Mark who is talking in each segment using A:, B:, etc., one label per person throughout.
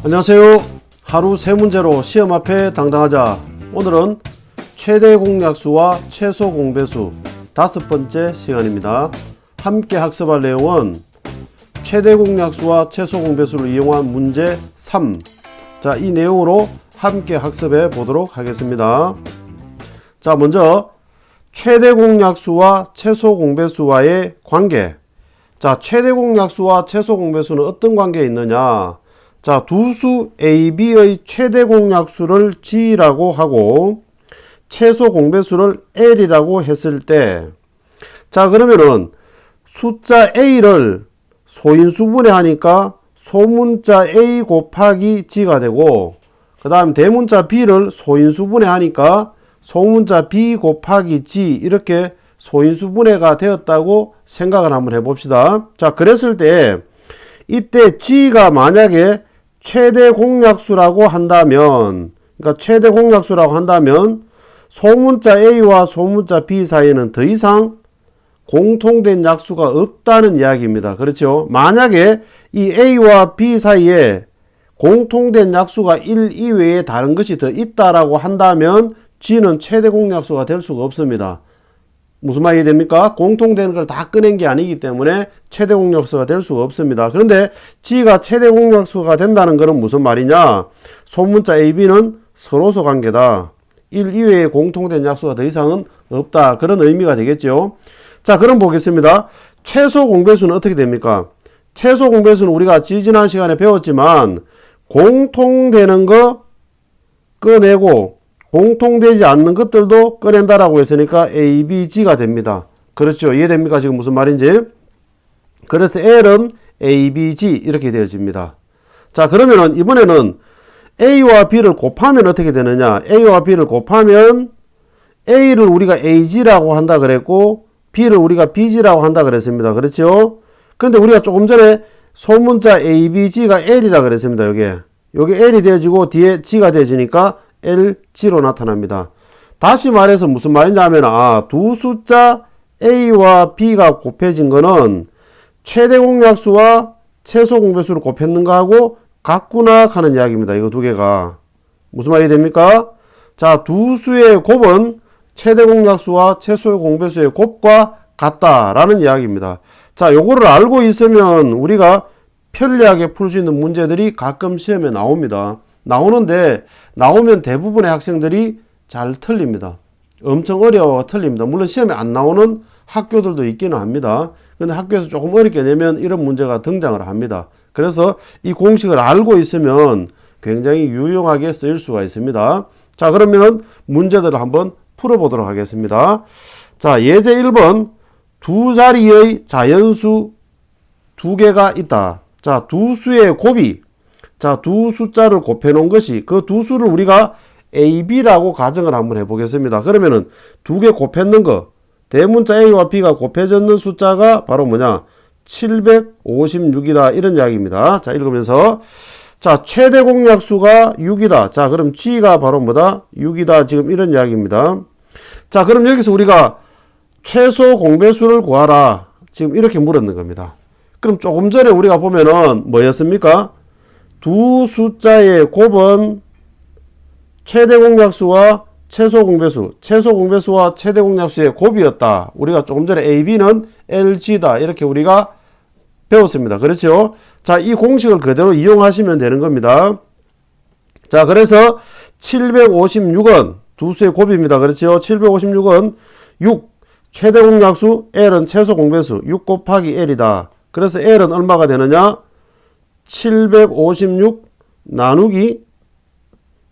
A: 안녕하세요. 하루 세 문제로 시험 앞에 당당하자. 오늘은 최대 공약수와 최소 공배수 5번째 시간입니다. 함께 학습할 내용은 최대 공약수와 최소 공배수를 이용한 문제 3. 자, 이 내용으로 함께 학습해 보도록 하겠습니다. 자, 먼저 최대 공약수와 최소 공배수와의 관계. 자, 최대 공약수와 최소 공배수는 어떤 관계에 있느냐? 자, 두 수 A, B의 최대 공약수를 G라고 하고 최소 공배수를 L이라고 했을 때, 자, 그러면은 숫자 A를 소인수분해 하니까 소문자 A 곱하기 G가 되고, 그 다음 대문자 B를 소인수분해 하니까 소문자 B 곱하기 G, 이렇게 소인수분해가 되었다고 생각을 한번 해봅시다. 자, 그랬을 때 이때 G가 만약에 최대 공약수라고 한다면, 그러니까 최대 공약수라고 한다면 소문자 A와 소문자 B 사이에는 더 이상 공통된 약수가 없다는 이야기입니다. 그렇죠? 만약에 이 A와 B 사이에 공통된 약수가 1 이외에 다른 것이 더 있다라고 한다면 G는 최대 공약수가 될 수가 없습니다. 무슨 말이 됩니까? 공통되는 걸 다 꺼낸 게 아니기 때문에 최대 공약수가 될 수가 없습니다. 그런데 G가 최대 공약수가 된다는 것은 무슨 말이냐? 소문자 A, B는 서로소 관계다. 1 이외에 공통된 약수가 더 이상은 없다. 그런 의미가 되겠죠. 자, 그럼 보겠습니다. 최소 공배수는 어떻게 됩니까? 최소 공배수는 우리가 지난 시간에 배웠지만 공통되는 거 꺼내고 공통되지 않는 것들도 꺼낸다라고 했으니까 A, B, G가 됩니다. 그렇죠? 이해됩니까? 지금 무슨 말인지? 그래서 L은 A, B, G 이렇게 되어집니다. 자, 그러면은 이번에는 A와 B를 곱하면 어떻게 되느냐? A와 B를 곱하면 A를 우리가 AG라고 한다 그랬고 B를 우리가 BG라고 한다 그랬습니다. 그렇죠? 근데 우리가 조금 전에 소문자 A, B, G가 L이라 그랬습니다. 여기 L이 되어지고 뒤에 G가 되어지니까 LG로 나타납니다. 다시 말해서 무슨 말이냐면, 두 숫자 A와 B가 곱해진 거는 최대 공약수와 최소 공배수를 곱했는 거하고 같구나 하는 이야기입니다. 이거 두 개가. 무슨 말이 됩니까? 자, 두 수의 곱은 최대 공약수와 최소 공배수의 곱과 같다라는 이야기입니다. 자, 요거를 알고 있으면 우리가 편리하게 풀 수 있는 문제들이 가끔 시험에 나옵니다. 나오면 대부분의 학생들이 잘 틀립니다. 엄청 어려워 틀립니다. 물론 시험에 안 나오는 학교들도 있기는 합니다. 근데 학교에서 조금 어렵게 내면 이런 문제가 등장을 합니다. 그래서 이 공식을 알고 있으면 굉장히 유용하게 쓰일 수가 있습니다. 자, 그러면 문제들을 한번 풀어보도록 하겠습니다. 자, 예제 1번 두 자리의 자연수 두 개가 있다. 자, 두 수의 곱이, 자, 두 숫자를 곱해 놓은 것이, 그 두 수를 우리가 A, B라고 가정을 한번 해보겠습니다. 그러면은 두 개 곱했는 거, 대문자 A와 B가 곱해졌는 숫자가 바로 뭐냐? 756이다. 이런 이야기입니다. 자, 읽으면서. 자, 최대 공약수가 6이다. 자, 그럼 G가 바로 뭐다? 6이다. 지금 이런 이야기입니다. 자, 그럼 여기서 우리가 최소 공배수를 구하라. 지금 이렇게 물었는 겁니다. 그럼 조금 전에 우리가 보면은 뭐였습니까? 두 숫자의 곱은 최대 공약수와 최소 공배수, 최소 공배수와 최대 공약수의 곱이었다. 우리가 조금 전에 A, B는 LG다. 이렇게 우리가 배웠습니다. 그렇죠? 자, 이 공식을 그대로 이용하시면 되는 겁니다. 자, 그래서 756은 두 수의 곱입니다. 그렇죠? 756은 6, 최대 공약수, L은 최소 공배수, 6 곱하기 L이다. 그래서 L은 얼마가 되느냐? 756 나누기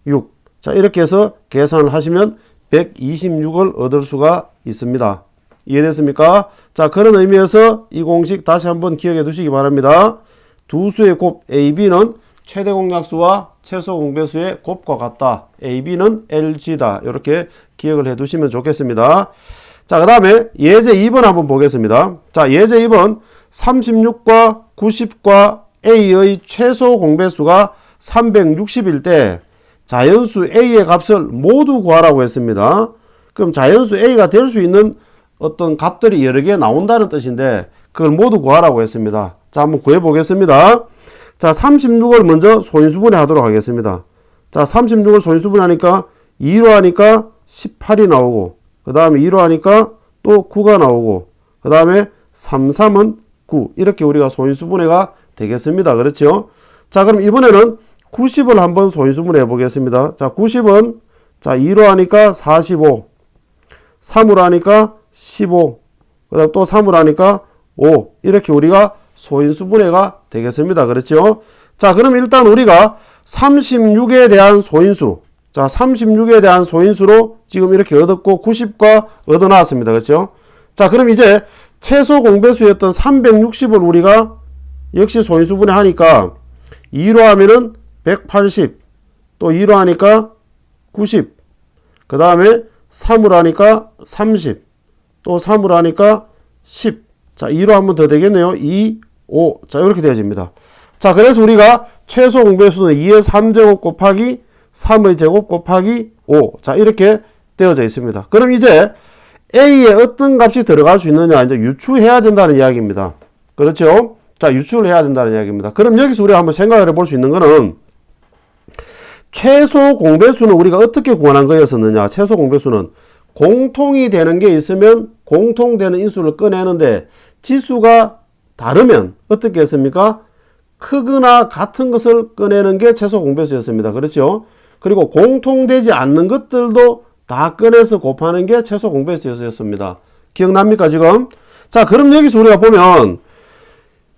A: 6. 자, 이렇게 해서 계산을 하시면 126을 얻을 수가 있습니다. 이해됐습니까? 자, 그런 의미에서 이 공식 다시 한번 기억해 두시기 바랍니다. 두 수의 곱 A, B는 최대 공약수와 최소 공배수의 곱과 같다. A, B는 LG다. 이렇게 기억을 해 두시면 좋겠습니다. 자, 그 다음에 예제 2번 한번 보겠습니다. 자, 예제 2번 36과 90과 A의 최소 공배수가 360일 때 자연수 A의 값을 모두 구하라고 했습니다. 그럼 자연수 A가 될 수 있는 어떤 값들이 여러 개 나온다는 뜻인데 그걸 모두 구하라고 했습니다. 자, 한번 구해 보겠습니다. 자, 36을 먼저 소인수분해 하도록 하겠습니다. 자, 36을 소인수분해 하니까 2로 하니까 18이 나오고, 그 다음에 2로 하니까 또 9가 나오고, 그 다음에 33은 9. 이렇게 우리가 소인수분해가 되겠습니다. 그렇죠? 자, 그럼 이번에는 90을 한번 소인수분해 보겠습니다. 자, 90은 자, 2로 하니까 45, 3으로 하니까 15, 그 다음 또 3으로 하니까 5. 이렇게 우리가 소인수분해가 되겠습니다. 그렇죠? 자, 그럼 일단 우리가 36에 대한 소인수, 자, 36에 대한 소인수로 지금 이렇게 얻었고 90과 얻어놨습니다. 그렇죠? 자, 그럼 이제 최소 공배수였던 360을 우리가 역시 소인수분해 하니까 2로 하면은 180, 또 2로 하니까 90, 그 다음에 3으로 하니까 30, 또 3으로 하니까 10. 자, 2로 한번 더 되겠네요. 2, 5. 자, 이렇게 되어집니다. 자, 그래서 우리가 최소 공배수는 2의 3제곱 곱하기 3의 제곱 곱하기 5. 자, 이렇게 되어져 있습니다. 그럼 이제 A에 어떤 값이 들어갈 수 있느냐, 이제 유추해야 된다는 이야기입니다. 그렇죠? 자, 유추를 해야 된다는 이야기입니다. 그럼 여기서 우리가 한번 생각을 해볼 수 있는 거는 최소 공배수는 우리가 어떻게 구하는 거였었느냐. 최소 공배수는 공통이 되는 게 있으면 공통되는 인수를 꺼내는데 지수가 다르면 어떻게 했습니까? 크거나 같은 것을 꺼내는 게 최소 공배수였습니다. 그렇죠? 그리고 공통되지 않는 것들도 다 꺼내서 곱하는 게 최소 공배수였습니다. 기억납니까 지금? 자, 그럼 여기서 우리가 보면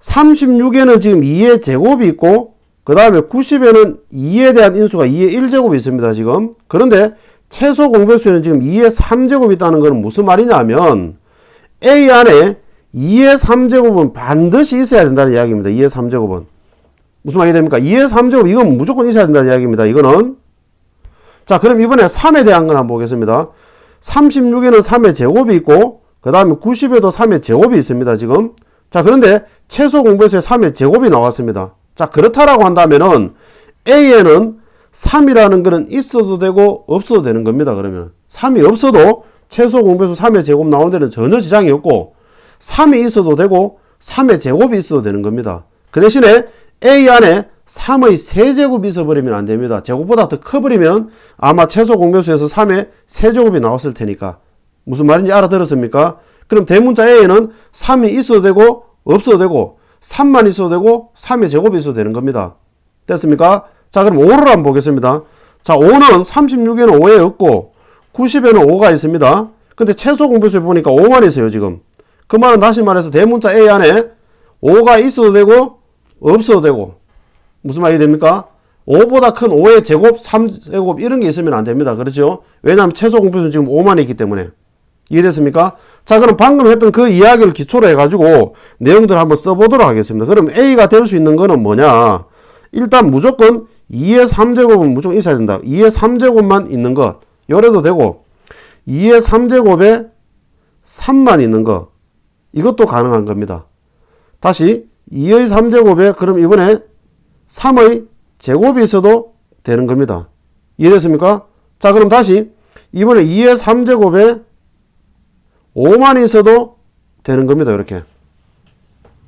A: 36에는 지금 2의 제곱이 있고 그 다음에 90에는 2에 대한 인수가 2의 1제곱이 있습니다. 지금. 그런데 최소 공배수에는 지금 2의 3제곱이 있다는 것은 무슨 말이냐면 A 안에 2의 3제곱은 반드시 있어야 된다는 이야기입니다. 2의 3제곱은. 무슨 말이 됩니까? 2의 3제곱 이건 무조건 있어야 된다는 이야기입니다. 이거는. 자, 그럼 이번에 3에 대한 건 한번 보겠습니다. 36에는 3의 제곱이 있고 그 다음에 90에도 3의 제곱이 있습니다. 지금. 자, 그런데 최소 공배수에 3의 제곱이 나왔습니다. 자, 그렇다라고 한다면은 A에는 3이라는 거는 있어도 되고 없어도 되는 겁니다. 그러면 3이 없어도 최소 공배수 3의 제곱 나오는 데는 전혀 지장이 없고 3이 있어도 되고 3의 제곱이 있어도 되는 겁니다. 그 대신에 A 안에 3의 세제곱이 있어버리면 안 됩니다. 제곱보다 더 커버리면 아마 최소 공배수에서 3의 세제곱이 나왔을 테니까. 무슨 말인지 알아들었습니까? 그럼 대문자 A에는 3이 있어도 되고 없어도 되고 3만 있어도 되고 3의 제곱이 있어도 되는 겁니다. 됐습니까? 자, 그럼 5를 한번 보겠습니다. 자, 5는 36에는 5에 없고 90에는 5가 있습니다. 근데 최소 공배수에 보니까 5만 있어요 지금. 그 말은 다시 말해서 대문자 A 안에 5가 있어도 되고 없어도 되고. 무슨 말이 됩니까? 5보다 큰 5의 제곱, 3제곱 이런 게 있으면 안 됩니다. 그렇죠? 왜냐하면 최소 공배수는 지금 5만이 있기 때문에. 이해됐습니까? 자, 그럼 방금 했던 그 이야기를 기초로 해가지고 내용들을 한번 써보도록 하겠습니다. 그럼 A가 될 수 있는 거는 뭐냐? 일단 무조건 2의 3제곱은 무조건 있어야 된다. 2의 3제곱만 있는 것. 요래도 되고 2의 3제곱에 3만 있는 것. 이것도 가능한 겁니다. 다시 2의 3제곱에 그럼 이번에 3의 제곱이 있어도 되는 겁니다. 이해됐습니까? 자, 그럼 다시 이번에 2의 3제곱에 5만 있어도 되는 겁니다. 이렇게.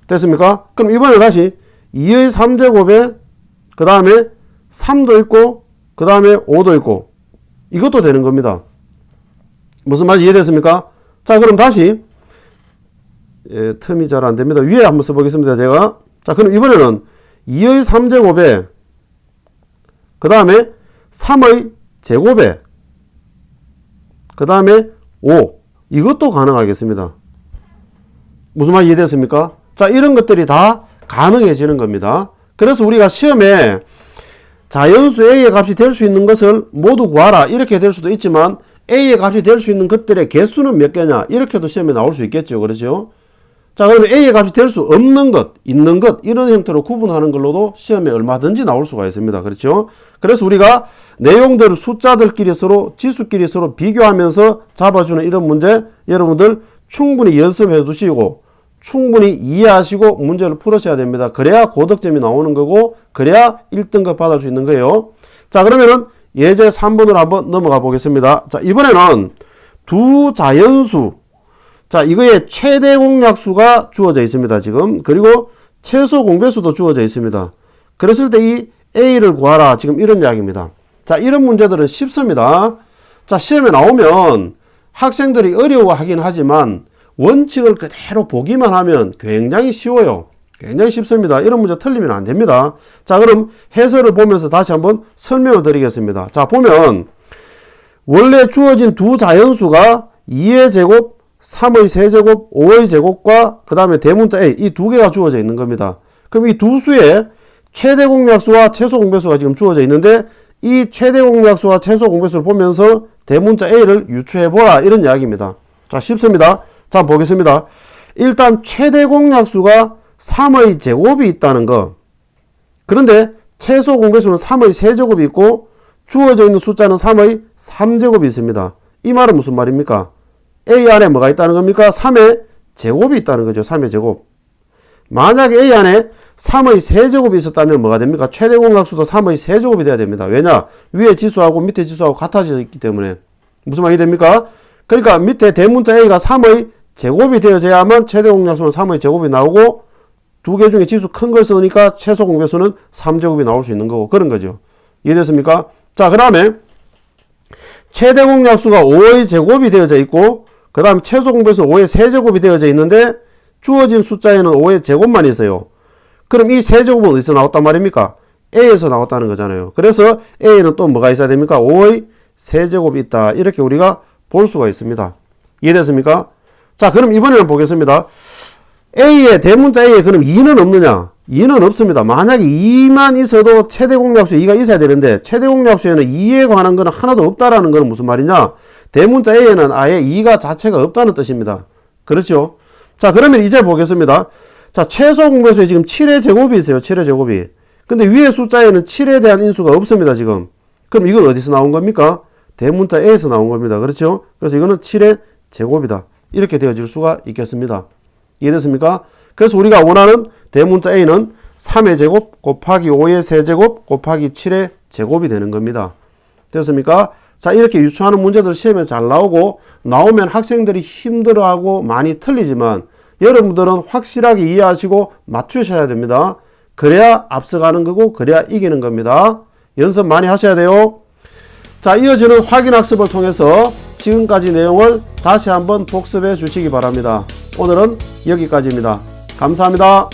A: 됐습니까? 그럼 이번에 다시 2의 3제곱에 그 다음에 3도 있고 그 다음에 5도 있고 이것도 되는 겁니다. 무슨 말인지 이해됐습니까? 자, 그럼 다시 틈이 잘 안됩니다. 위에 한번 써보겠습니다. 제가. 자, 그럼 이번에는 2의 3제곱에 그 다음에 3의 제곱에 그 다음에 5 이것도 가능하겠습니다. 무슨 말 이해됐습니까? 자, 이런 것들이 다 가능해지는 겁니다. 그래서 우리가 시험에 자연수 A의 값이 될 수 있는 것을 모두 구하라 이렇게 될 수도 있지만 A의 값이 될 수 있는 것들의 개수는 몇 개냐 이렇게도 시험에 나올 수 있겠죠. 그렇죠? 자, 그러면 A의 값이 될 수 없는 것, 있는 것 이런 형태로 구분하는 걸로도 시험에 얼마든지 나올 수가 있습니다. 그렇죠? 그래서 우리가 내용들을 숫자들끼리 서로 지수끼리 서로 비교하면서 잡아주는 이런 문제 여러분들 충분히 연습해 두시고 충분히 이해하시고 문제를 풀으셔야 됩니다. 그래야 고득점이 나오는 거고 그래야 1등급 받을 수 있는 거예요. 자, 그러면은 예제 3번으로 한번 넘어가 보겠습니다. 자, 이번에는 두 자연수, 자, 이거의 최대 공약수가 주어져 있습니다. 지금. 그리고 최소 공배수도 주어져 있습니다. 그랬을 때 이 A를 구하라. 지금 이런 이야기입니다. 자, 이런 문제들은 쉽습니다. 자, 시험에 나오면 학생들이 어려워하긴 하지만 원칙을 그대로 보기만 하면 굉장히 쉬워요. 굉장히 쉽습니다. 이런 문제 틀리면 안 됩니다. 자, 그럼 해설을 보면서 다시 한번 설명을 드리겠습니다. 자, 보면 원래 주어진 두 자연수가 2의 제곱, 3의 세제곱, 5의 제곱과 그 다음에 대문자 A 이 두 개가 주어져 있는 겁니다. 그럼 이 두 수의 최대 공약수와 최소 공배수가 지금 주어져 있는데 이 최대 공약수와 최소 공배수를 보면서 대문자 A를 유추해보라 이런 이야기입니다. 자, 쉽습니다. 자, 보겠습니다. 일단 최대 공약수가 3의 제곱이 있다는 거. 그런데 최소 공배수는 3의 세제곱이 있고 주어져 있는 숫자는 3의 3제곱이 있습니다. 이 말은 무슨 말입니까? A 안에 뭐가 있다는 겁니까? 3의 제곱이 있다는 거죠. 3의 제곱. 만약에 A 안에 3의 세제곱이 있었다면 뭐가 됩니까? 최대 공약수도 3의 세제곱이 돼야 됩니다. 왜냐? 위에 지수하고 밑에 지수하고 같아져 있기 때문에. 무슨 말이 됩니까? 그러니까 밑에 대문자 A가 3의 제곱이 되어져야만 최대 공약수는 3의 제곱이 나오고 두 개 중에 지수 큰 걸 쓰니까 최소 공배수는 3제곱이 나올 수 있는 거고 그런 거죠. 이해됐습니까? 자, 그 다음에 최대 공약수가 5의 제곱이 되어져 있고 그 다음에 최소 공배수는 5의 세제곱이 되어져 있는데 주어진 숫자에는 5의 제곱만 있어요. 그럼 이 세제곱은 어디서 나왔단 말입니까? A에서 나왔다는 거잖아요. 그래서 A에는 또 뭐가 있어야 됩니까? 5의 세제곱이 있다. 이렇게 우리가 볼 수가 있습니다. 이해됐습니까? 자, 그럼 이번에는 보겠습니다. A에 대문자 A에 그럼 2는 없느냐? 2는 없습니다. 만약에 2만 있어도 최대 공약수에 2가 있어야 되는데 최대 공약수에는 2에 관한 거는 하나도 없다라는 거는 무슨 말이냐? 대문자 A에는 아예 2가 자체가 없다는 뜻입니다. 그렇죠? 자, 그러면 이제 보겠습니다. 자, 최소 공배수에 지금 7의 제곱이 있어요. 7의 제곱이. 근데 위에 숫자에는 7에 대한 인수가 없습니다. 지금. 그럼 이건 어디서 나온 겁니까? 대문자 A에서 나온 겁니다. 그렇죠? 그래서 이거는 7의 제곱이다. 이렇게 되어질 수가 있겠습니다. 이해됐습니까? 그래서 우리가 원하는 대문자 A는 3의 제곱 곱하기 5의 세제곱 곱하기 7의 제곱이 되는 겁니다. 됐습니까? 자, 이렇게 유추하는 문제들 시험에 잘 나오면 학생들이 힘들어하고 많이 틀리지만 여러분들은 확실하게 이해하시고 맞추셔야 됩니다. 그래야 앞서가는 거고 그래야 이기는 겁니다. 연습 많이 하셔야 돼요. 자, 이어지는 확인학습을 통해서 지금까지 내용을 다시 한번 복습해 주시기 바랍니다. 오늘은 여기까지입니다. 감사합니다.